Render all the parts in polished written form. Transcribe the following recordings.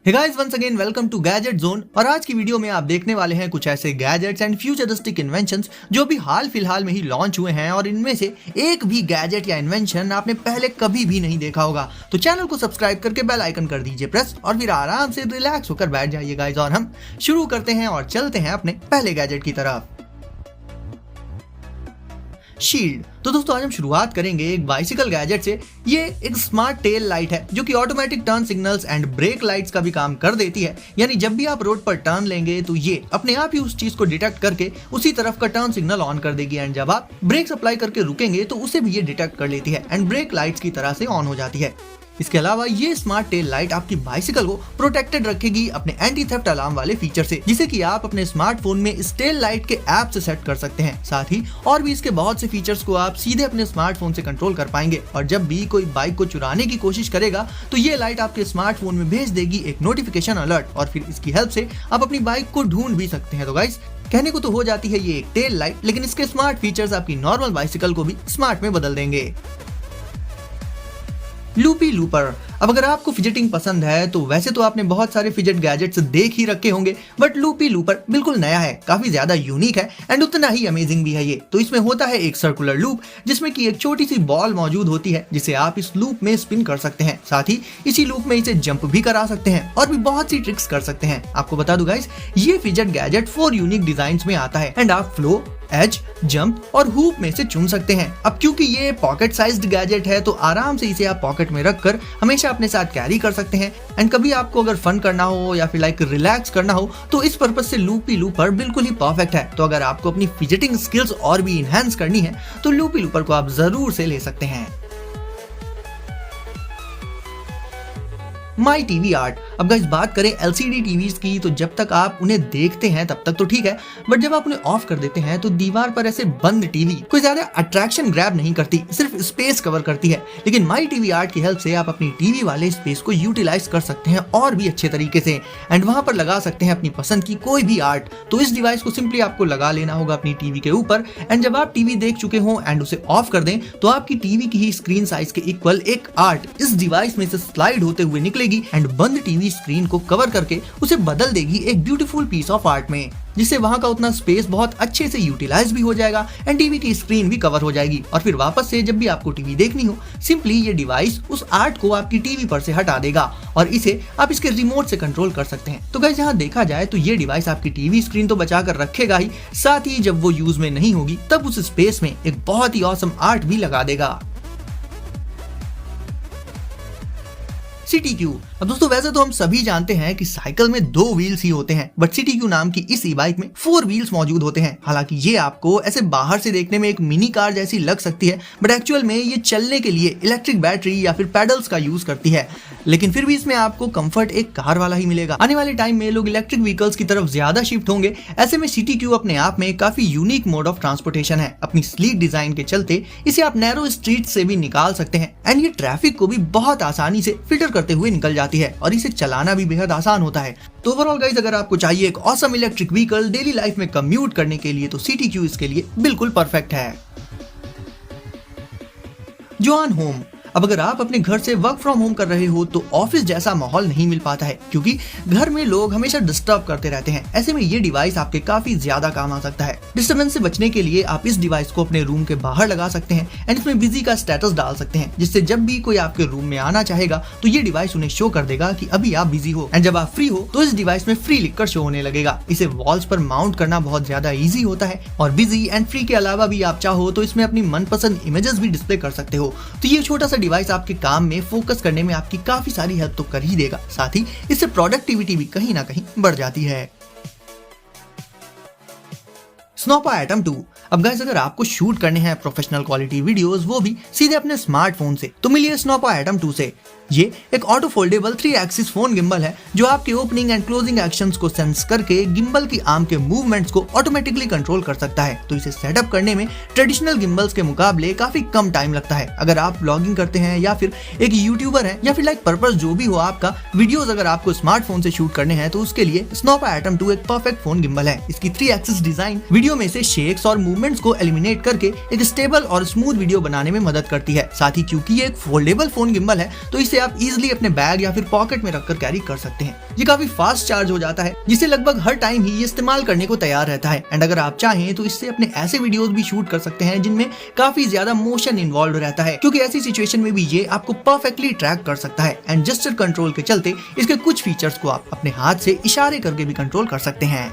Hey guys, once again welcome to Gadget Zone। और आज की वीडियो में आप देखने वाले हैं कुछ ऐसे गैजेट्स एंड फ्यूचरिस्टिक इन्वेंशंस जो भी हाल फिलहाल में ही लॉन्च हुए हैं और इनमें से एक भी गैजेट या इन्वेंशन आपने पहले कभी भी नहीं देखा होगा। तो चैनल को सब्सक्राइब करके बेल आइकन कर दीजिए प्रेस और फिर आराम से रिलैक्स होकर बैठ जाइए गाइस, और हम शुरू करते हैं और चलते हैं अपने पहले गैजेट की तरफ, शील्ड। तो दोस्तों आज हम शुरुआत करेंगे एक बाइसिकल गैजेट से। ये एक स्मार्ट टेल लाइट है जो कि automatic turn signals and break lights का भी काम कर देती है। यानी जब भी आप रोड पर टर्न लेंगे तो ये अपने आप ही उस चीज को डिटेक्ट करके उसी तरफ का टर्न सिग्नल ऑन कर देगी, एंड जब आप ब्रेक अप्लाई करके रुकेंगे तो उसे भी ये डिटेक्ट कर लेती है एंड ब्रेक लाइट्स की तरह से ऑन हो जाती है। इसके अलावा ये स्मार्ट टेल लाइट आपकी बाइसिकल को प्रोटेक्टेड रखेगी अपने एंटी थेफ्ट अलार्म वाले फीचर से, जिसे कि आप अपने स्मार्टफोन में इस टेल लाइट के ऐप से सेट कर सकते हैं। साथ ही और भी इसके बहुत से फीचर्स को आप सीधे अपने स्मार्टफोन से कंट्रोल कर पाएंगे, और जब भी कोई बाइक को चुराने की कोशिश करेगा तो ये लाइट आपके स्मार्टफोन में भेज देगी एक नोटिफिकेशन अलर्ट, और फिर इसकी हेल्प से आप अपनी बाइक को ढूंढ भी सकते हैं। तो गाइस कहने को तो हो जाती है ये एक टेल लाइट, लेकिन इसके स्मार्ट फीचर्स आपकी नॉर्मल बाइसिकल को भी स्मार्ट में बदल देंगे। Loopy looper. अब अगर आपको फिजेटिंग पसंद है तो वैसे तो आपने बहुत सारे फिजेट गैजेट्स देख ही रखे होंगे, बट लूपी लूपर बिल्कुल नया है, काफी ज्यादा यूनिक है एंड उतना ही अमेजिंग भी है ये। तो इसमें होता है एक सर्कुलर लूप जिसमें कि एक छोटी सी बॉल मौजूद होती है जिसे आप इस लूप में स्पिन कर सकते हैं। साथ ही इसी लूप में इसे जंप भी करा सकते हैं और भी बहुत सी ट्रिक्स कर सकते हैं। आपको बता दूं गाइस, ये फिजेट गैजेट 4 यूनिक डिजाइन में आता है एंड आप फ्लो, एज, जंप और हुप में से चुन सकते हैं। अब क्योंकि ये पॉकेट साइज्ड गैजेट है तो आराम से इसे आप पॉकेट में रखकर हमेशा अपने साथ कैरी कर सकते हैं, एंड कभी आपको अगर फन करना हो या फिर रिलैक्स करना हो तो इस पर्पज से लूपी लूपर बिल्कुल ही परफेक्ट है। तो अगर आपको अपनी फिजेटिंग स्किल्स और भी इनहेंस करनी है तो लूपी लूपर को आप जरूर से ले सकते हैं। माई टीवी आर्ट। अब गाइस बात करें LCD टीवीज की, तो जब तक आप उन्हें देखते हैं तब तक तो ठीक है, बट जब आप उन्हें ऑफ कर देते हैं तो दीवार पर ऐसे बंद टीवी कोई ज्यादा अट्रैक्शन ग्रैब नहीं करती, सिर्फ स्पेस कवर करती है। लेकिन माई टीवी आर्ट की हेल्प से आप अपनी टीवी वाले स्पेस को यूटिलाइज कर सकते हैं और भी अच्छे तरीके से, एंड वहां पर लगा सकते हैं अपनी पसंद की कोई भी आर्ट। तो इस डिवाइस को सिंपली आपको लगा लेना होगा अपनी टीवी के ऊपर, एंड जब आप टीवी देख चुके हो एंड उसे ऑफ कर दें तो आपकी टीवी की ही स्क्रीन साइज के इक्वल एक आर्ट इस डिवाइस में से स्लाइड होते हुए निकलेगी एंड बंद टीवी स्क्रीन को कवर करके उसे बदल देगी एक ब्यूटीफुल पीस ऑफ आर्ट में, जिससे वहां का उतना स्पेस बहुत अच्छे से यूटिलाइज भी हो जाएगा एंड टीवी की स्क्रीन भी कवर हो जाएगी। और फिर वापस से जब भी आपको टीवी देखनी हो सिंपली ये डिवाइस उस आर्ट को आपकी टीवी पर से हटा देगा और इसे आप इसके रिमोट से कंट्रोल कर सकते हैं। तो गाइस यहाँ देखा जाए तो ये डिवाइस आपकी टीवी स्क्रीन तो बचा कर रखेगा ही, साथ ही जब वो यूज में नहीं होगी तब उस स्पेस में एक बहुत ही ऑसम आर्ट भी लगा देगा। CTQ। अब दोस्तों वैसे तो हम सभी जानते हैं कि साइकिल में 2 व्हील्स ही होते हैं, बट CTQ नाम की इस ई-बाइक में 4 व्हील्स मौजूद होते हैं। हालांकि ये आपको ऐसे बाहर से देखने में एक मिनी कार जैसी लग सकती है, बट एक्चुअल में ये चलने के लिए इलेक्ट्रिक बैटरी या फिर पैडल्स का यूज करती है, लेकिन फिर भी इसमें आपको कंफर्ट एक कार वाला ही मिलेगा। आने वाले टाइम में लोग इलेक्ट्रिक व्हीकल्स की तरफ ज्यादा शिफ्ट होंगे, ऐसे में CTQ अपने आप में काफी यूनिक मोड ऑफ ट्रांसपोर्टेशन है। अपनी स्लीक डिजाइन के चलते इसे आप नैरो स्ट्रीट से भी निकाल सकते हैं एंड ये ट्रैफिक को भी बहुत आसानी से फिल्टर करते हुए निकल जाती है और इसे चलाना भी बेहद आसान होता है। तो ओवरऑल गाइस अगर आपको चाहिए एक awesome electric vehicle daily life में कम्यूट करने के लिए तो CTQ इसके लिए बिल्कुल परफेक्ट है। जोआन होम। अब अगर आप अपने घर से वर्क फ्रॉम होम कर रहे हो तो ऑफिस जैसा माहौल नहीं मिल पाता है, क्योंकि घर में लोग हमेशा डिस्टर्ब करते रहते हैं। ऐसे में ये डिवाइस आपके काफी ज्यादा काम आ सकता है। डिस्टर्बेंस से बचने के लिए आप इस डिवाइस को अपने रूम के बाहर लगा सकते हैं एंड इसमें बिजी का स्टेटस डाल सकते हैं, जिससे जब भी कोई आपके रूम में आना चाहेगा तो ये डिवाइस उन्हें शो कर देगा कि अभी आप बिजी हो, एंड जब आप फ्री हो तो इस डिवाइस में फ्री लिखकर शो होने लगेगा। इसे वॉल्स पर माउंट करना बहुत ज्यादा ईजी होता है, और बिजी एंड फ्री के अलावा भी आप चाहो तो इसमें अपनी मनपसंद इमेजेस भी डिस्प्ले कर सकते हो। तो ये छोटा सा डिवाइस आपके काम में फोकस करने में आपकी काफी सारी हेल्प तो कर ही देगा, साथ ही इससे प्रोडक्टिविटी भी कहीं ना कहीं बढ़ जाती है। स्नोपा एटम 2। अब गाइस अगर आपको शूट करने हैं प्रोफेशनल क्वालिटी वीडियोस, वो भी सीधे अपने स्मार्टफोन से, तो मिलिए स्नोपा एटम 2 से। ये एक auto foldable 3 axis phone gimbal है जो आपके ओपनिंग एंड क्लोजिंग एक्शंस को सेंस करके गिम्बल की आर्म के मूवमेंट्स को ऑटोमेटिकली कंट्रोल कर सकता है। तो इसे सेटअप करने में ट्रेडिशनल गिम्बल्स के मुकाबले काफी कम टाइम लगता है। अगर आप ब्लॉगिंग करते हैं या फिर एक यूट्यूबर हैं या फिर पर्पस जो भी हो आपका, वीडियोस अगर आपको स्मार्टफोन से शूट करने हैं तो उसके लिए स्नोपा एटम 2 एक परफेक्ट फोन गिम्बल है। इसकी 3 एक्सिस डिजाइन वीडियो वीडियो में से शेक्स और मूवमेंट्स को एलिमिनेट करके एक स्टेबल और स्मूथ वीडियो बनाने में मदद करती है। साथ ही क्योंकि ये एक फोल्डेबल फोन गिम्बल है तो इसे आप इजीली अपने बैग या फिर पॉकेट में रखकर कैरी कर सकते हैं। ये काफी फास्ट चार्ज हो जाता है जिससे लगभग हर टाइम ही ये इस्तेमाल करने को तैयार रहता है। एंड अगर आप चाहें तो इससे अपने ऐसे वीडियोस भी शूट कर सकते हैं जिनमें काफी ज्यादा मोशन इन्वॉल्व रहता है, क्योंकि ऐसी सिचुएशन में भी ये आपको परफेक्टली ट्रैक कर सकता है। एंड जेस्चर कंट्रोल के चलते इसके कुछ फीचर्स को आप अपने हाथ से इशारे करके भी कंट्रोल कर सकते हैं।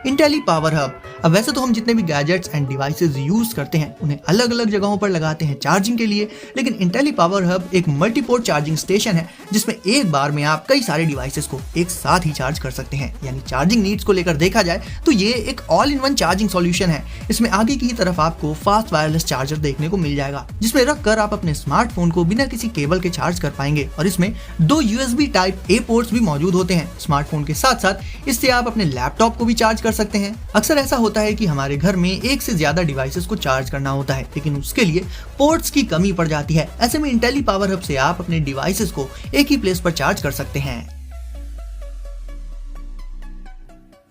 इंटेलीपावर हब। अब वैसे तो हम जितने भी गैजेट्स एंड डिवाइसेस यूज करते हैं उन्हें अलग अलग जगहों पर लगाते हैं चार्जिंग के लिए, लेकिन इंटेलीपावर हब एक मल्टीपोर्ट चार्जिंग स्टेशन है जिसमें एक बार में आप कई सारे डिवाइसेस को एक साथ ही चार्ज कर सकते हैं। यानी चार्जिंग नीड्स को लेकर देखा जाए तो ये एक all in one charging solution है। इसमें आगे की तरफ आपको फास्ट वायरलेस चार्जर देखने को मिल जाएगा जिसमें रखकर आप अपने स्मार्टफोन को बिना किसी केबल के चार्ज कर पाएंगे, और इसमें 2 USB टाइप A पोर्ट्स भी मौजूद होते हैं। स्मार्टफोन के साथ साथ इससे आप अपने लैपटॉप को भी चार्ज कर सकते हैं। अक्सर ऐसा होता है कि हमारे घर में एक से ज्यादा डिवाइसेस को चार्ज करना होता है, लेकिन उसके लिए पोर्ट्स की कमी पड़ जाती है। ऐसे में इंटेलीपावर हब से आप अपने डिवाइसेस को एक ही प्लेस पर चार्ज कर सकते हैं।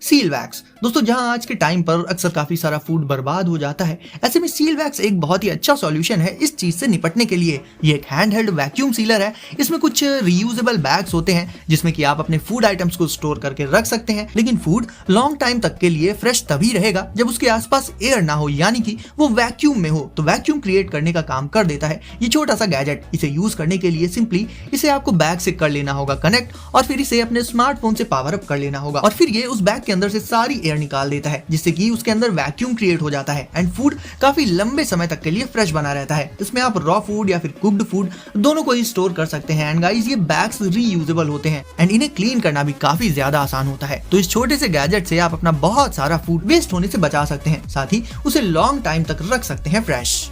Seal wax. दोस्तों जहां आज के टाइम पर अक्सर काफी सारा फूड बर्बाद हो जाता है, ऐसे में सील वैक्स एक बहुत ही अच्छा सॉल्यूशन है इस चीज से निपटने के लिए। ये एक हैंड हेल्ड वैक्यूम सीलर है। इसमें कुछ रीयूजेबल बैग्स होते हैं जिसमें कि आप अपने फूड आइटम्स को स्टोर करके रख सकते हैं, लेकिन फूड लॉन्ग टाइम तक के लिए फ्रेश तभी रहेगा जब उसके आसपास एयर ना हो, यानी कि वो वैक्यूम में हो। तो वैक्यूम क्रिएट करने का काम कर देता है ये छोटा सा गैजेट। इसे यूज करने के लिए सिंपली इसे आपको बैग से कर लेना होगा कनेक्ट, और फिर इसे अपने स्मार्टफोन से पावर अप कर लेना होगा, और फिर ये उस बैग के अंदर से सारी एयर निकाल देता है जिससे कि उसके अंदर वैक्यूम क्रिएट हो जाता है एंड फूड काफी लंबे समय तक के लिए फ्रेश बना रहता है। इसमें आप रॉ फूड या फिर कुक्ड फूड दोनों को ही स्टोर कर सकते हैं। एंड गाइस ये बैग्स रीयूजेबल होते हैं एंड इन्हें क्लीन करना भी काफी ज्यादा आसान होता है। तो इस छोटे से गैजेट से आप अपना बहुत सारा फूड वेस्ट होने से बचा सकते हैं, साथ ही उसे लॉन्ग टाइम तक रख सकते हैं फ्रेश।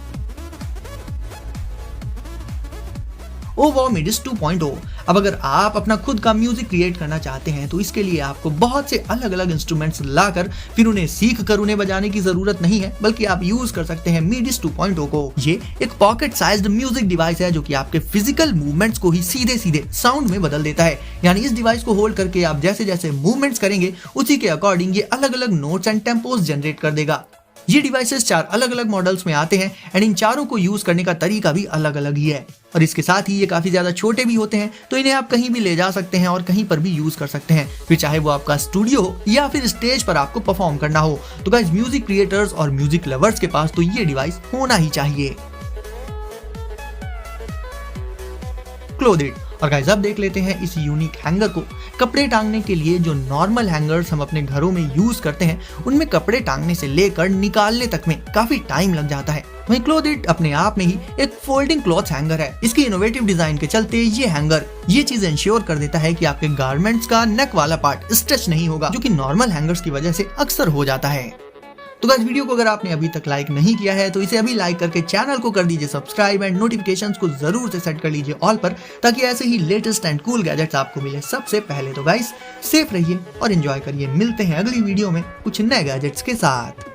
ओवो मिडिस 2.0। अब अगर आप अपना खुद का म्यूजिक क्रिएट करना चाहते हैं तो इसके लिए आपको बहुत से अलग अलग इंस्ट्रूमेंट्स लाकर फिर उन्हें सीख कर उन्हें बजाने की जरूरत नहीं है, बल्कि आप यूज कर सकते हैं मिडिस 2.0 को। ये एक पॉकेट साइज्ड म्यूजिक डिवाइस है जो कि आपके फिजिकल मूवमेंट्स को ही सीधे सीधे साउंड में बदल देता है। यानी इस डिवाइस को होल्ड करके आप जैसे जैसे मूवमेंट्स करेंगे उसी के अकॉर्डिंग ये अलग अलग नोट्स एंड टेम्पोस जनरेट कर देगा। ये डिवाइसेस 4 अलग अलग मॉडल्स में आते हैं एंड इन चारों को यूज करने का तरीका भी अलग अलग ही है, और इसके साथ ही ये काफी ज्यादा छोटे भी होते हैं तो इन्हें आप कहीं भी ले जा सकते हैं और कहीं पर भी यूज कर सकते हैं, फिर चाहे वो आपका स्टूडियो हो या फिर स्टेज पर आपको परफॉर्म करना हो। तो गाइस म्यूजिक क्रिएटर्स और म्यूजिक लवर्स के पास तो ये डिवाइस होना ही चाहिए। क्लोथिट। और गाइस अब देख लेते हैं इस यूनिक हैंगर को। कपड़े टांगने के लिए जो नॉर्मल हैंगर्स हम अपने घरों में यूज करते हैं उनमें कपड़े टांगने से लेकर निकालने तक में काफी टाइम लग जाता है, वहीं क्लोथिट अपने आप में ही एक फोल्डिंग क्लॉथ हैंगर है। इसकी इनोवेटिव डिजाइन के चलते ये हैंगर ये चीज इंश्योर कर देता है कि आपके गारमेंट्स का नेक वाला पार्ट स्ट्रेच नहीं होगा, जो कि नॉर्मल हैंगर्स की वजह से अक्सर हो जाता है। तो गाइस वीडियो को अगर आपने अभी तक लाइक नहीं किया है तो इसे अभी लाइक करके चैनल को कर दीजिए सब्सक्राइब एंड नोटिफिकेशंस को जरूर से सेट कर लीजिए ऑल पर, ताकि ऐसे ही लेटेस्ट एंड कूल गैजेट्स आपको मिले सबसे पहले। तो गाइस सेफ रहिए और एंजॉय करिए। मिलते हैं अगली वीडियो में कुछ नए गैजेट्स के साथ।